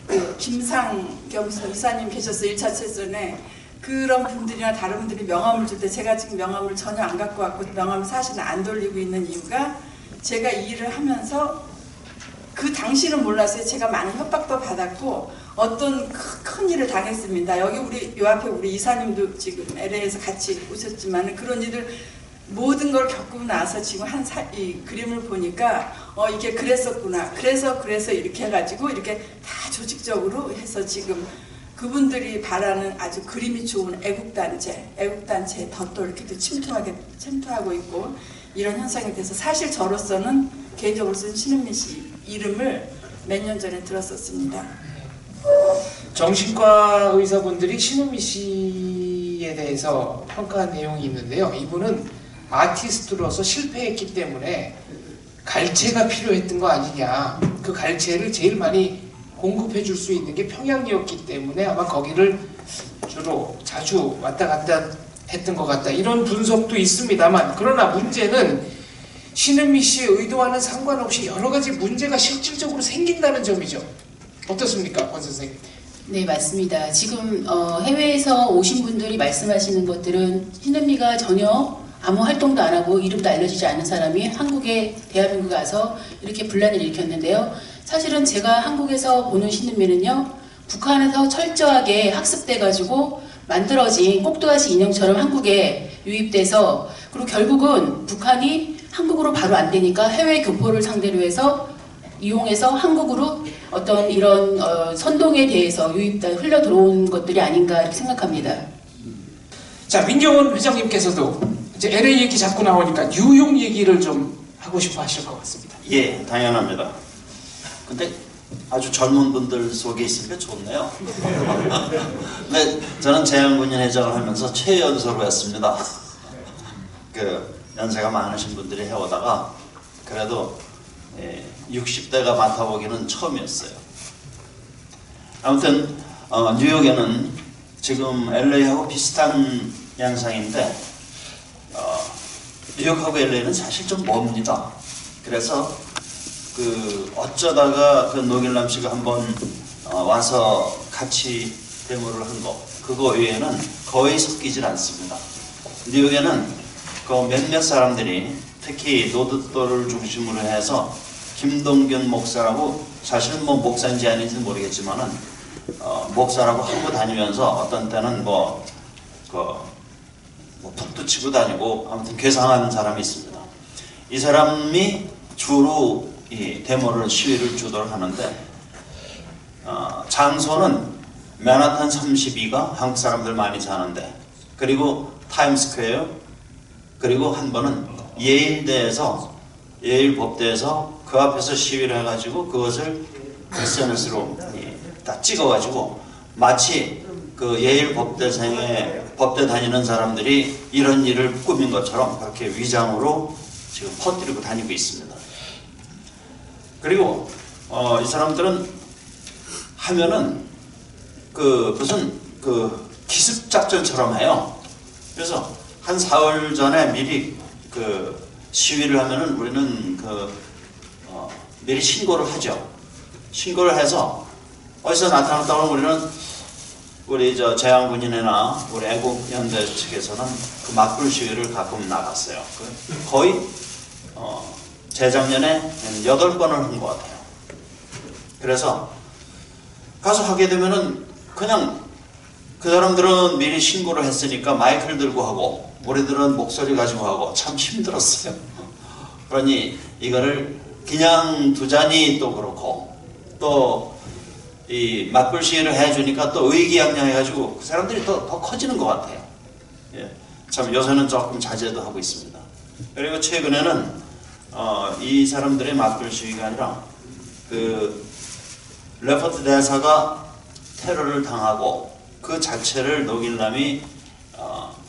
Speaker 14: 그 김상경 이사님 계셨어요. 1차 최선에 그런 분들이나 다른 분들이 명함을 줄 때 제가 지금 명함을 전혀 안 갖고 왔고 명함을 사실은 안 돌리고 있는 이유가 제가 이 일을 하면서 그 당시는 몰랐어요. 제가 많은 협박도 받았고 어떤 큰 일을 당했습니다. 여기 우리 요 앞에 우리 이사님도 지금 LA에서 같이 오셨지만 그런 일을 모든 걸 겪고 나서 지금 이 그림을 보니까 이게 그랬었구나. 그래서 이렇게 해가지고 이렇게 다 조직적으로 해서 지금 그분들이 바라는 아주 그림이 좋은 애국단체에 더 또 이렇게 침투하고 있고 이런 현상이 돼서 사실 저로서는 개인적으로서는 신은미 씨 이름을 몇 년 전에 들었었습니다.
Speaker 11: 정신과 의사분들이 신은미 씨에 대해서 평가한 내용이 있는데요. 이분은 아티스트로서 실패했기 때문에 갈채가 필요했던 거 아니냐. 그 갈채를 제일 많이 공급해 줄 수 있는 게 평양이었기 때문에 아마 거기를 주로 자주 왔다 갔다 했던 것 같다. 이런 분석도 있습니다만 그러나 문제는 신은미 씨의 의도와는 상관없이 여러 가지 문제가 실질적으로 생긴다는 점이죠. 어떻습니까, 권 선생님?
Speaker 15: 네, 맞습니다. 지금 해외에서 오신 분들이 말씀하시는 것들은 신은미가 전혀 아무 활동도 안 하고 이름도 알려지지 않은 사람이 대한민국에 와서 이렇게 분란을 일으켰는데요. 사실은 제가 한국에서 보는 신은미는요, 북한에서 철저하게 학습돼가지고 만들어진 꼭두가시 인형처럼 한국에 유입돼서 그리고 결국은 북한이 한국으로 바로 안 되니까 해외 교포를 상대로 해서 이용해서 한국으로 어떤 이런 선동에 대해서 흘러 들어온 것들이 아닌가 이렇게 생각합니다.
Speaker 11: 자, 민경원 회장님께서도 이제 LA 얘기 자꾸 나오니까 뉴욕 얘기를 좀 하고 싶어 하실 것 같습니다.
Speaker 13: 예, 당연합니다. 근데 아주 젊은 분들 속에 있으니까 좋네요. 근데 저는 재향군인 회장을 하면서 최연소로 했습니다. 그 연세가 많으신 분들이 해오다가 그래도 60대가 맡아보기는 처음이었어요. 아무튼 뉴욕에는 지금 LA하고 비슷한 양상인데 뉴욕하고 LA는 사실 좀 멉니다. 그래서 어쩌다가 그 노길남 씨가 한번 와서 같이 데모를 한 거 그거 외에는 거의 섞이질 않습니다. 뉴욕에는 그 몇몇 사람들이 특히 노드도를 중심으로 해서 김동균 목사라고 사실은 뭐 목사인지 아닌지 모르겠지만은 목사라고 하고 다니면서 어떤 때는 뭐 툭도 치고 다니고 아무튼 괴상한 사람이 있습니다. 이 사람이 주로 이 데모를 시위를 주도를 하는데 장소는 맨하탄 32가 한국 사람들 많이 사는데 그리고 타임스퀘어 그리고 한 번은 예일대에서 예일 법대에서 그 앞에서 시위를 해가지고 그것을 SNS로 다 찍어가지고 마치 그 예일 법대 다니는 사람들이 이런 일을 꾸민 것처럼 그렇게 위장으로 지금 퍼뜨리고 다니고 있습니다. 그리고 이 사람들은 하면은 무슨 기습작전처럼 해요. 그래서 한 4월 전에 미리 시위를 하면은 우리는 미리 신고를 하죠. 신고를 해서 어디서 나타났다고 우리는 우리 재향군인회나 우리 애국연대 측에서는 그 맞불 시위를 가끔 나갔어요. 거의 재작년에 8번을 한 것 같아요. 그래서 가서 하게 되면은 그냥 그 사람들은 미리 신고를 했으니까 마이크를 들고 하고 우리들은 목소리 가지고 하고 참 힘들었어요. 그러니 이거를 그냥 두자니 또 그렇고 또 이 맞불 시위를 해주니까 또 의기양양해가지고 그 사람들이 더 커지는 것 같아요. 예. 참 요새는 조금 자제도 하고 있습니다. 그리고 최근에는 이 사람들의 맞불 시위가 아니라 그 레포트 대사가 테러를 당하고 그 자체를 노길남이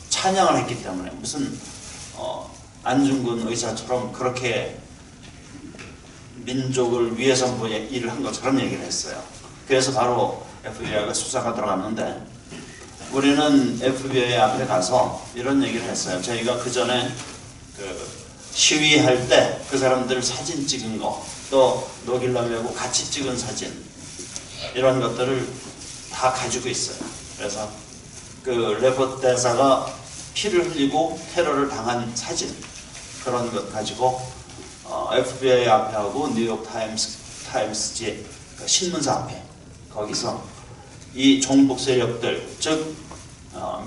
Speaker 13: 찬양을 했기 때문에 무슨 안중근 의사처럼 그렇게 민족을 위해서 뭐 일을 한 것처럼 얘기를 했어요. 그래서 바로 FBI가 수사가 들어갔는데 우리는 FBI 앞에 가서 이런 얘기를 했어요. 저희가 그 전에 그 시위할 때 그 사람들 사진 찍은 거, 또 노길남하고 같이 찍은 사진 이런 것들을 다 가지고 있어요. 그래서 그 레포트 대사가 피를 흘리고 테러를 당한 사진 그런 것 가지고 FBI 앞에 하고 뉴욕 타임스지 신문사 앞에 거기서 이 종북 세력들 즉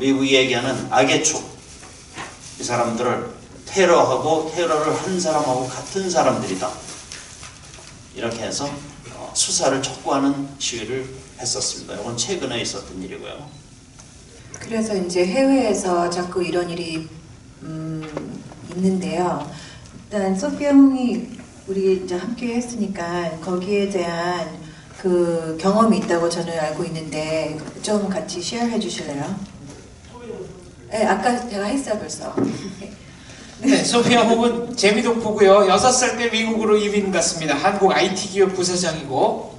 Speaker 13: 미국이 얘기하는 악의 축 이 사람들을 테러하고 테러를 한 사람하고 같은 사람들이다 이렇게 해서 수사를 촉구하는 시위를 했었습니다. 이건 최근에 있었던 일이고요.
Speaker 10: 그래서 이제 해외에서 자꾸 이런 일이 있는데요. 일단 소피아 홍이 우리 이제 함께 했으니까 거기에 대한 그 경험이 있다고 저는 알고 있는데 좀 같이 쉐어해 주실래요? 네, 아까 제가 했어요 벌써.
Speaker 11: 네, 소피아 홍은 재미동포고요. 6살 때 미국으로 이민 갔습니다. 한국 IT 기업 부사장이고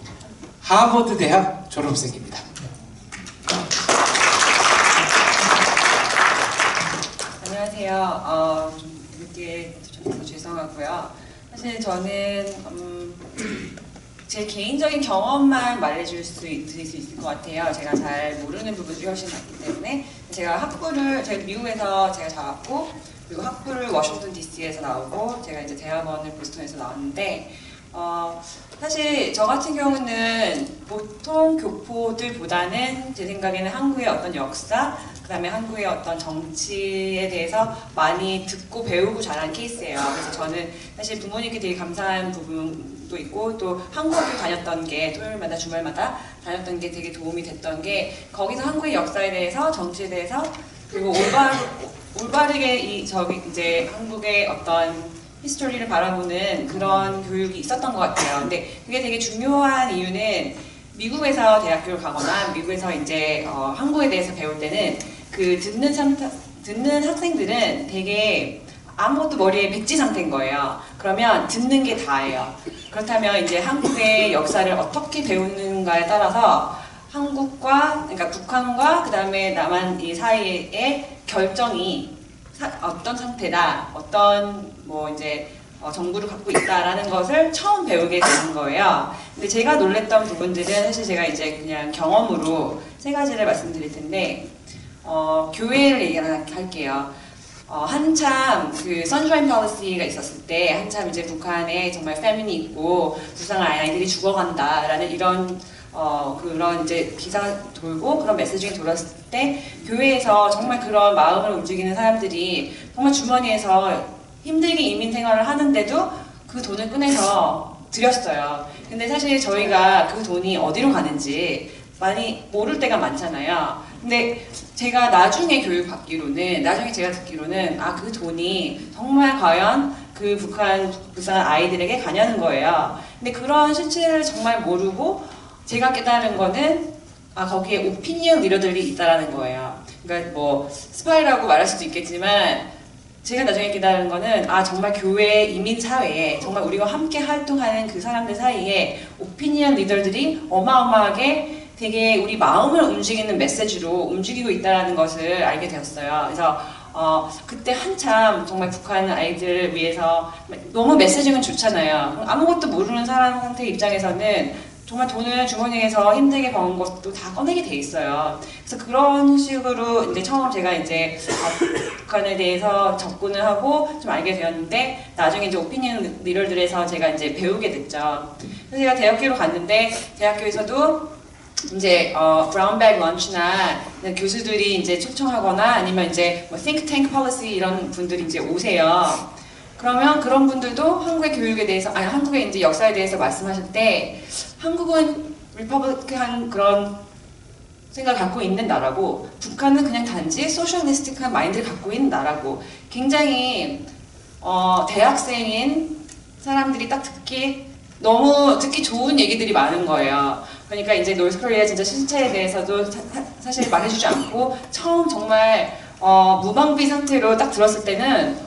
Speaker 11: 하버드 대학 졸업생입니다.
Speaker 16: 안녕하세요. 좀 늦게 좀 죄송하고요. 사실 저는 제 개인적인 경험만 말해줄 수 있을 것 같아요. 제가 잘 모르는 부분들이 훨씬 많기 때문에 제가 미국에서 제가 자랐고 그리고 학부를 워싱턴 DC에서 나오고 제가 이제 대학원을 보스턴에서 나왔는데 사실 저 같은 경우는 보통 교포들보다는 제 생각에는 한국의 어떤 역사 그 다음에 한국의 어떤 정치에 대해서 많이 듣고 배우고 자란 케이스예요. 그래서 저는 사실 부모님께 되게 감사한 부분도 있고 또 한국학교 다녔던 게 토요일마다 주말마다 다녔던 게 되게 도움이 됐던 게 거기서 한국의 역사에 대해서 정치에 대해서 그리고 올바르게 이제 한국의 어떤 히스토리를 바라보는 그런 교육이 있었던 것 같아요. 근데 그게 되게 중요한 이유는 미국에서 대학교를 가거나 미국에서 이제 한국에 대해서 배울 때는 그 듣는 학생들은 되게 아무것도 머리에 백지 상태인 거예요. 그러면 듣는 게 다예요. 그렇다면 이제 한국의 역사를 어떻게 배우는가에 따라서 한국과 그러니까 북한과 그 다음에 남한 이 사이의 결정이 어떤 상태다, 어떤 뭐 이제 정부를 갖고 있다라는 것을 처음 배우게 되는 거예요. 근데 제가 놀랬던 부분들은 사실 제가 이제 그냥 경험으로 3가지를 말씀드릴 텐데 교회를 얘기할게요. 한참 그 선샤인 policy가 있었을 때 한참 이제 북한에 정말 패민이 있고 불쌍한 아이들이 죽어간다라는 이런 그런 이제 기사가 돌고 그런 메시지가 돌았을 때 교회에서 정말 그런 마음을 움직이는 사람들이 정말 주머니에서 힘들게 이민 생활을 하는데도 그 돈을 꺼내서 드렸어요. 근데 사실 저희가 그 돈이 어디로 가는지 많이 모를 때가 많잖아요. 근데 제가 나중에 나중에 제가 듣기로는 그 돈이 정말 과연 그 불쌍한 아이들에게 가냐는 거예요. 근데 그런 실체를 정말 모르고 제가 깨달은 거는 거기에 오피니언 리더들이 있다라는 거예요. 그러니까 뭐 스파이라고 말할 수도 있겠지만 제가 나중에 깨달은 거는 정말 교회 이민 사회에 정말 우리가 함께 활동하는 그 사람들 사이에 오피니언 리더들이 어마어마하게 되게 우리 마음을 움직이는 메시지로 움직이고 있다는 것을 알게 되었어요. 그래서 그때 한참 정말 북한 아이들을 위해서 너무 메시지는 좋잖아요. 아무것도 모르는 사람 상태 입장에서는 정말 돈을 주머니에서 힘들게 버는 것도 다 꺼내게 돼 있어요. 그래서 그런 식으로 이제 처음 제가 이제 북한에 대해서 접근을 하고 좀 알게 되었는데, 나중에 이제 오피니언 리더들에서 제가 이제 배우게 됐죠. 그래서 제가 대학교로 갔는데, 대학교에서도 이제 브라운백 런치나 교수들이 이제 초청하거나 아니면 이제 뭐 think tank policy 이런 분들이 이제 오세요. 그러면 그런 분들도 한국의 교육에 대해서, 아니 한국의 이제 역사에 대해서 말씀하실 때, 한국은 리퍼블릭한 그런 생각을 갖고 있는 나라고, 북한은 그냥 단지 소셜리스틱한 마인드를 갖고 있는 나라고, 굉장히 대학생인 사람들이 딱 너무 듣기 좋은 얘기들이 많은 거예요. 그러니까 이제 노스코리아 진짜 실체에 대해서도 사실 말해주지 않고, 처음 정말 무방비 상태로 딱 들었을 때는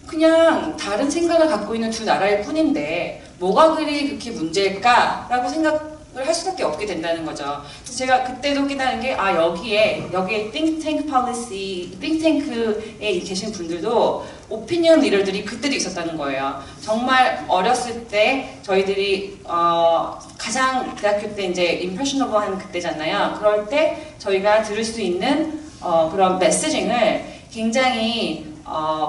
Speaker 16: 그냥 다른 생각을 갖고 있는 두 나라일 뿐인데 뭐가 그렇게 문제일까라고 생각을 할 수밖에 없게 된다는 거죠. 그래서 제가 그때도 깨달은 게, 여기에 think tank policy, think tank에 계신 분들도 오피니언 리더들이 그때도 있었다는 거예요. 정말 어렸을 때 저희들이 가장 대학교 때 이제 impressionable한 그때잖아요. 그럴 때 저희가 들을 수 있는 그런 메시징을 굉장히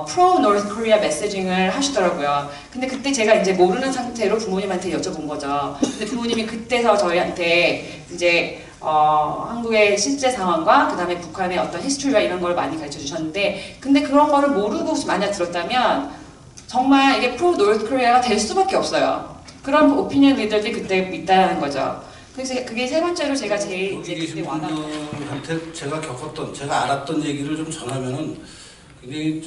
Speaker 16: 프로 노스 코리아 메시징을 하시더라고요. 근데 그때 제가 이제 모르는 상태로 부모님한테 여쭤본 거죠. 근데 부모님이 그때서 저희한테 이제 한국의 실제 상황과 그 다음에 북한의 어떤 히스토리와 이런 걸 많이 가르쳐 주셨는데, 근데 그런 거를 모르고 만약 들었다면 정말 이게 프로 노스 코리아가 될 수밖에 없어요. 그런 오피니언 리더들이 그때 있다는 거죠. 그래서 그게 세 번째로 제가 제일 이제 그때
Speaker 17: 분들한테 제가 겪었던, 제가 알았던 얘기를 좀 전하면은 굉장히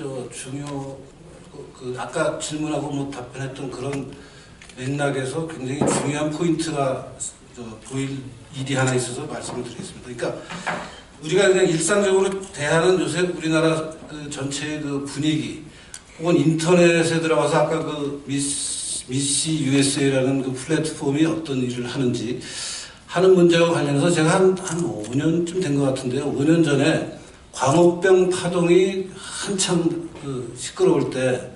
Speaker 17: 아까 질문하고 뭐 답변했던 그런 맥락에서 굉장히 중요한 포인트가 보일 일이 하나 있어서 말씀을 드리겠습니다. 그러니까 우리가 그냥 일상적으로 대하는 요새 우리나라 전체의 그 분위기, 혹은 인터넷에 들어가서 아까 그 미시 USA라는 그 플랫폼이 어떤 일을 하는지 하는 문제와 관련해서 제가 한 5년쯤 된 것 같은데요. 5년 전에 광우병 파동이 한참 시끄러울 때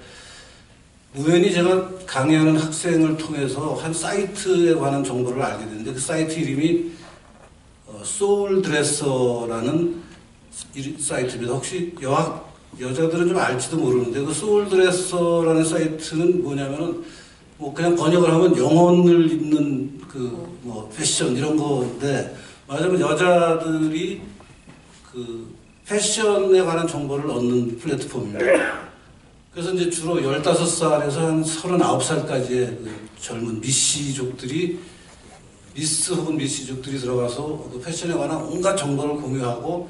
Speaker 17: 우연히 제가 강의하는 학생을 통해서 한 사이트에 관한 정보를 알게 됐는데, 그 사이트 이름이 소울드레서라는 사이트입니다. 혹시 여자들은 좀 알지도 모르는데, 그 소울드레서라는 사이트는 뭐냐면은 뭐 그냥 번역을 하면 영혼을 입는 뭐 패션 이런 건데, 말하자면 여자들이 패션에 관한 정보를 얻는 플랫폼입니다. 그래서 이제 주로 15살에서 한 39살까지의 젊은 미시족들이, 미스 혹은 미시족들이 들어가서 그 패션에 관한 온갖 정보를 공유하고,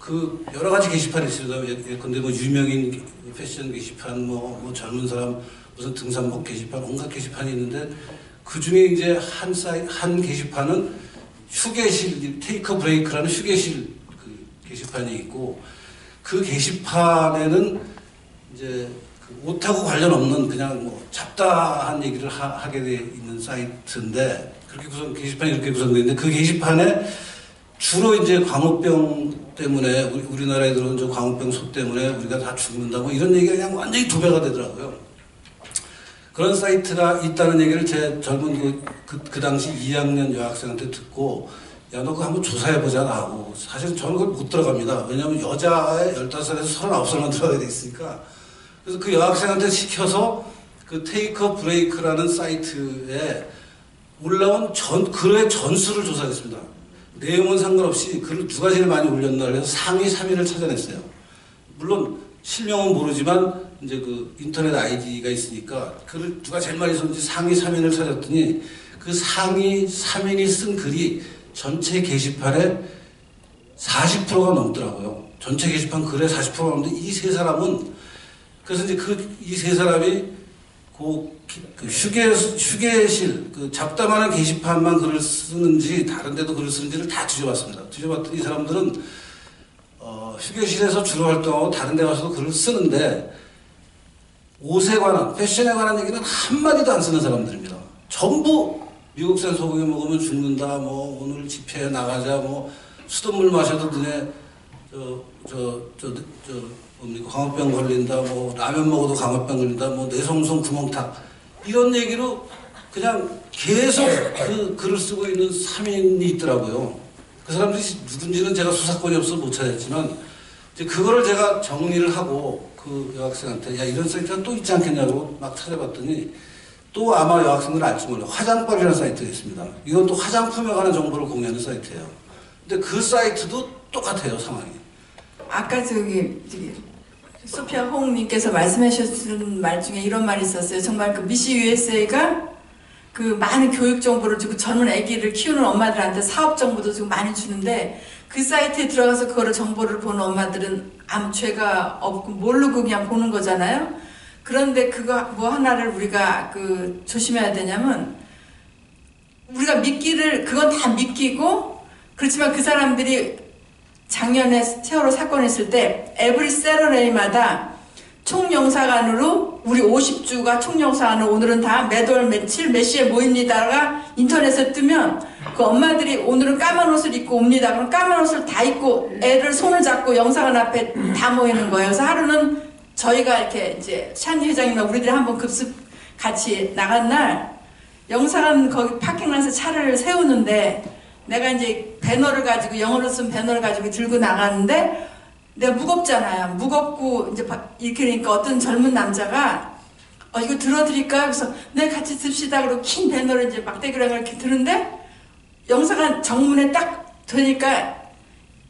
Speaker 17: 그 여러 가지 게시판이 있습니다. 예컨대 뭐 유명인 패션 게시판, 뭐 젊은 사람 무슨 등산복 게시판, 온갖 게시판이 있는데, 그 중에 이제 한 게시판은 휴게실, 테이크 브레이크라는 휴게실 게시판이 있고, 그 게시판에는 이제 옷하고 관련 없는 그냥 뭐 잡다한 얘기를 하게 돼 있는 사이트인데, 그렇게 게시판이 이렇게 구성되어 있는데, 그 게시판에 주로 이제 광우병 때문에, 우리나라에 들어온 저 광우병 소 때문에 우리가 다 죽는다고 이런 얘기가 그냥 완전히 두 배가 되더라고요. 그런 사이트가 있다는 얘기를 제 젊은 그 당시 2학년 여학생한테 듣고, 야, 너 그거 한번 조사해보자 하고, 사실 저는 그걸 못 들어갑니다. 왜냐하면 여자의 15살에서 39살만 들어가야 돼 있으니까. 그래서 그 여학생한테 시켜서 그 테이크 브레이크라는 사이트에 올라온 글의 전수를 조사했습니다. 내용은 상관없이 글을 누가 제일 많이 올렸나 해서 상위 3위를 찾아냈어요. 물론 실명은 모르지만 이제 그 인터넷 아이디가 있으니까 글을 누가 제일 많이 썼는지 상위 3위를 찾았더니, 그 상위 3인이 쓴 글이 전체 게시판의 40%가 넘더라고요. 전체 게시판 글의 40%가 넘는데, 이 세 사람은, 그래서 이제 이 세 사람이 휴게실, 잡다만한 게시판만 글을 쓰는지 다른 데도 글을 쓰는지를 다 뒤져봤습니다. 뒤져봤더니 이 사람들은 휴게실에서 주로 활동하고 다른 데 가서도 글을 쓰는데, 옷에 관한, 패션에 관한 얘기는 한마디도 안 쓰는 사람들입니다. 전부 미국산 소고기 먹으면 죽는다, 뭐 오늘 집회에 나가자, 뭐 수돗물 마셔도 너네 뭡니까 광우병 걸린다, 뭐 라면 먹어도 광우병 걸린다, 뭐 뇌성송 구멍탁, 이런 얘기로 그냥 계속 그 글을 쓰고 있는 3인이 있더라고요. 그 사람들이 누군지는 제가 수사권이 없어서 못 찾았지만 이제 그거를 제가 정리를 하고 그 여학생한테 야 이런 사이트가 또 있지 않겠냐고 막 찾아봤더니 또 아마 여학생들은 알지 몰라요. 화장빨이라는 사이트가 있습니다. 이건 또 화장품에 관한 정보를 공유하는 사이트예요. 근데 그 사이트도 똑같아요, 상황이.
Speaker 14: 아까 저기 소피아 홍님께서 말씀하셨던 말 중에 이런 말이 있었어요. 정말 그 미시 USA가 그 많은 교육 정보를 주고 젊은 아기를 키우는 엄마들한테 사업 정보도 주고 많이 주는데 그 사이트에 들어가서 그거를 정보를 보는 엄마들은 아무 죄가 없고 모르고 그냥 보는 거잖아요. 그런데 그거 뭐 하나를 우리가 그 조심해야 되냐면 우리가 믿기를 그건 다 믿기고 그렇지만 그 사람들이 작년에 세월호 사건 있을 때 에브리 세러데이마다 총영사관으로 우리 50주가 총영사관으로 오늘은 다 매월 며칠 몇 시에 모입니다가 인터넷에 뜨면 그 엄마들이 오늘은 까만 옷을 입고 옵니다. 그럼 까만 옷을 다 입고 애들 손을 잡고 영사관 앞에 다 모이는 거예요. 그래서 하루는 저희가 이렇게 이제 샤니 회장님과 우리들이 한번 급습 같이 나간 날 영사관 거기 파킹란에서 차를 세우는데 내가 이제 배너를 가지고 영어로 쓴 배너를 가지고 들고 나가는데 내가 무겁잖아요. 무겁고 이제 이렇게 그러니까 어떤 젊은 남자가 이거 들어드릴까? 그래서 네 같이 듭시다. 그리고 긴 배너를 이제 막대기랑 이렇게 드는데 영사관 정문에 딱 되니까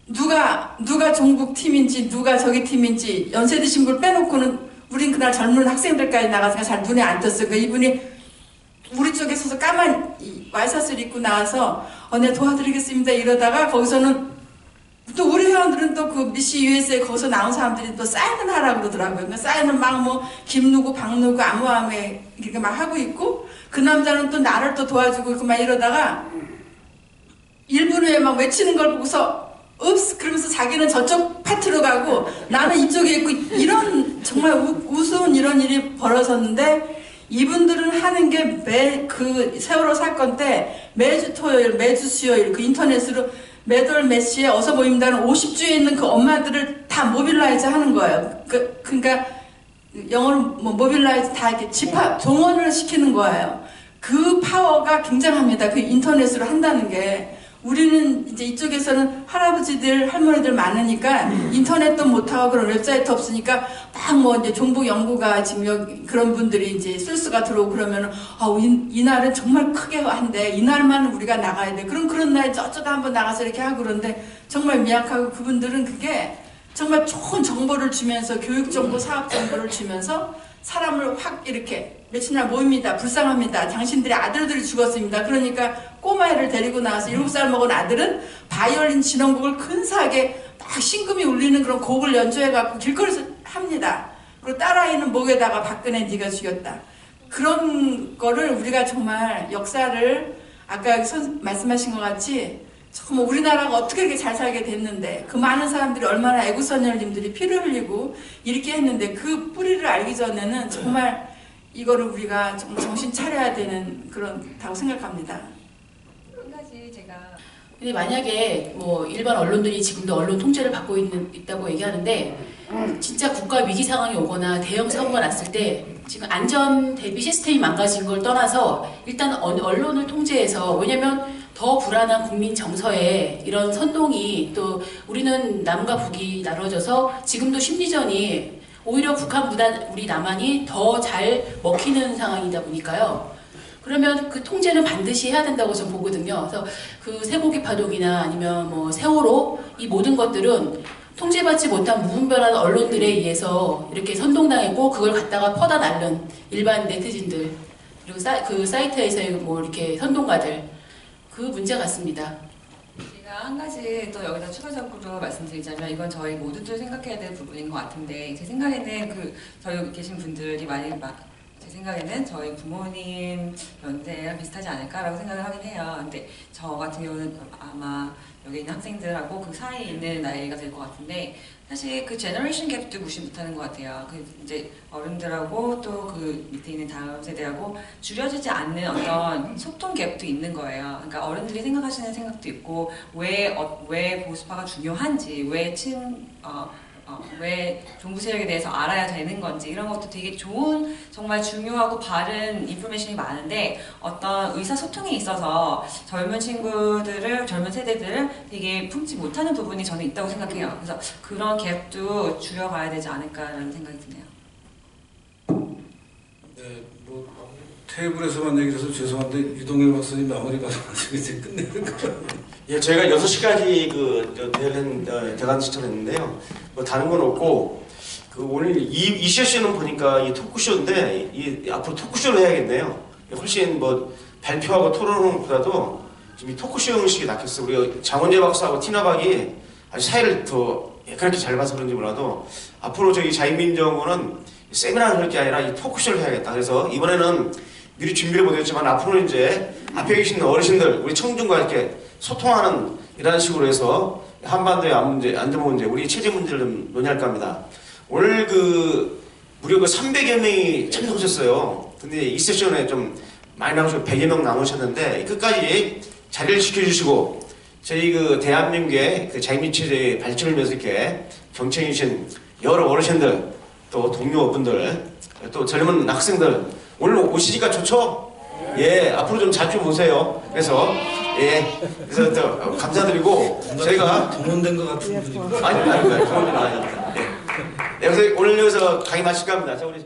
Speaker 14: 누가 종북 팀인지 누가 저기 팀인지 연세 드신 분 빼놓고는 우린 그날 젊은 학생들까지 나가서 잘 눈에 안 떴어요. 그러니까 이분이 우리 쪽에 서서 까만 와이셔츠를 입고 나와서 네 도와드리겠습니다 이러다가 거기서는 또 우리 회원들은 또 그 미시 USA에 거기서 나온 사람들이 또 사인을 하라고 그러더라고요. 그러니까 사인을 막 뭐 김누구 박누구 아무아무에 이렇게 막 하고 있고 그 남자는 또 나를 또 도와주고 있고 막 이러다가 1분 후에 막 외치는 걸 보고서 읍스 그러면서 자기는 저쪽 파트로 가고 나는 이쪽에 있고 이런 정말 우스운 이런 일이 벌어졌는데 이분들은 하는 게 그 세월호 사건 때 매주 토요일, 매주 수요일 그 인터넷으로 매월 몇 시에 어서 모입니다는 50주에 있는 그 엄마들을 다 모빌라이즈 하는 거예요. 그러니까 영어로 뭐 모빌라이즈 다 이렇게 집합, 동원을 시키는 거예요. 그 파워가 굉장합니다. 그 인터넷으로 한다는 게. 우리는 이제 이쪽에서는 할아버지들, 할머니들 많으니까 인터넷도 못하고 그런 웹사이트 없으니까 막 뭐 이제 종북 연구가 지금 여기 그런 분들이 이제 술수가 들어오고 그러면은 이날은 정말 크게 한데 이날만 우리가 나가야 돼. 그런 날 저쩌다 한번 나가서 이렇게 하고 그런데 정말 미약하고 그분들은 그게 정말 좋은 정보를 주면서 교육 정보, 사업 정보를 주면서 사람을 확 이렇게 며칠 날 모입니다. 불쌍합니다. 당신들의 아들들이 죽었습니다. 그러니까 꼬마애를 데리고 나와서 7살 먹은 아들은 바이올린 진원곡을 근사하게 막 심금이 울리는 그런 곡을 연주해갖고 길거리에서 합니다. 그리고 딸아이는 목에다가 박근혜 네가 죽였다. 그런 거를 우리가 정말 역사를 아까 말씀하신 것 같이 정말 우리나라가 어떻게 이렇게 잘 살게 됐는데 그 많은 사람들이 얼마나 애국선열님들이 피를 흘리고 이렇게 했는데 그 뿌리를 알기 전에는 정말 이거를 우리가 좀 정신 차려야 되는 그렇다고 생각합니다.
Speaker 16: 한 가지 제가
Speaker 15: 근데 만약에 뭐 일반 언론들이 지금도 언론 통제를 받고 있다고 얘기하는데 진짜 국가 위기 상황이 오거나 대형 사고가 났을 때 지금 안전 대비 시스템이 망가진 걸 떠나서 일단 언론을 통제해서 왜냐면 더 불안한 국민 정서에 이런 선동이 또 우리는 남과 북이 나눠져서 지금도 심리전이 오히려 북한보다 우리 남한이 더 잘 먹히는 상황이다 보니까요. 그러면 그 통제는 반드시 해야 된다고 저는 보거든요. 그래서 그 쇠고기 파동이나 아니면 뭐 세월호 이 모든 것들은 통제받지 못한 무분별한 언론들에 의해서 이렇게 선동당했고 그걸 갖다가 퍼다 날른 일반 네티즌들 그리고 그 사이트에서의 뭐 이렇게 선동가들 그 문제 같습니다.
Speaker 16: 제가 한 가지 또 여기다 추가적으로 말씀드리자면 이건 저희 모두들 생각해야 될 부분인 것 같은데 제 생각에는 저희 여기 계신 분들이 제 생각에는 저희 부모님 연세랑 비슷하지 않을까라고 생각을 하긴 해요. 근데 저 같은 경우는 아마 여기 있는 학생들하고 그 사이에 있는 나이가 될 것 같은데 사실 그 제너레이션 갭도 무시 못하는 것 같아요. 그 이제 어른들하고 또 그 밑에 있는 다음 세대하고 줄여지지 않는 어떤 소통 갭도 있는 거예요. 그러니까 어른들이 생각하시는 생각도 있고 왜 보수파가 중요한지 왜 왜 종부 세력에 대해서 알아야 되는 건지 이런 것도 되게 좋은 정말 중요하고 바른 인포메이션이 많은데 어떤 의사소통에 있어서 젊은 친구들을 젊은 세대들을 되게 품지 못하는 부분이 저는 있다고 생각해요. 그래서 그런 갭도 줄여가야 되지 않을까라는 생각이 드네요.
Speaker 17: 네, 뭐 테이블에서만 얘기해서 죄송한데 유동열 박사님 마무리 발언하시고 이제 끝내는 거예요.
Speaker 5: 예, 저희가 6시까지 대관 신청했는데요. 뭐 다른 건 없고 오늘 이 세션은 보니까 이 토크쇼인데 앞으로 토크쇼를 해야겠네요. 훨씬 뭐 발표하고 토론보다도 지금 이 토크쇼 형식이 낫겠어요. 우리 장원재 박사하고 티나 박이 아주 사이를 더 그렇게 잘 봐서 그런지 몰라도 앞으로 저희 자유민정원은 세미나를 할 게 아니라 이 토크쇼를 해야겠다. 그래서 이번에는 미리 준비를 못했지만 앞으로는 이제 앞에 계신 어르신들, 우리 청중과 이렇게 소통하는 이런 식으로 해서 한반도의 안전 문제, 우리 체제 문제를 좀 논의할까 합니다. 오늘 무려 300여 명이 참석하셨어요. 근데 이 세션에 좀 많이 나오시고 100여 명 나오셨는데 끝까지 자리를 지켜주시고 저희 대한민국의 자유민 체제의 발전을 위해서 이렇게 경청해주신 여러 어르신들, 또 동료분들, 또 젊은 학생들 오늘 오시니까 좋죠? 예, 앞으로 좀 자주 오세요. 그래서 또 감사드리고 저희가
Speaker 17: 동원된 것 같은 분이
Speaker 5: 아니, 동원된 거 아닙니다. 예. 그래서 오늘 여기서 강의 마칠까 합니다. 자, 우리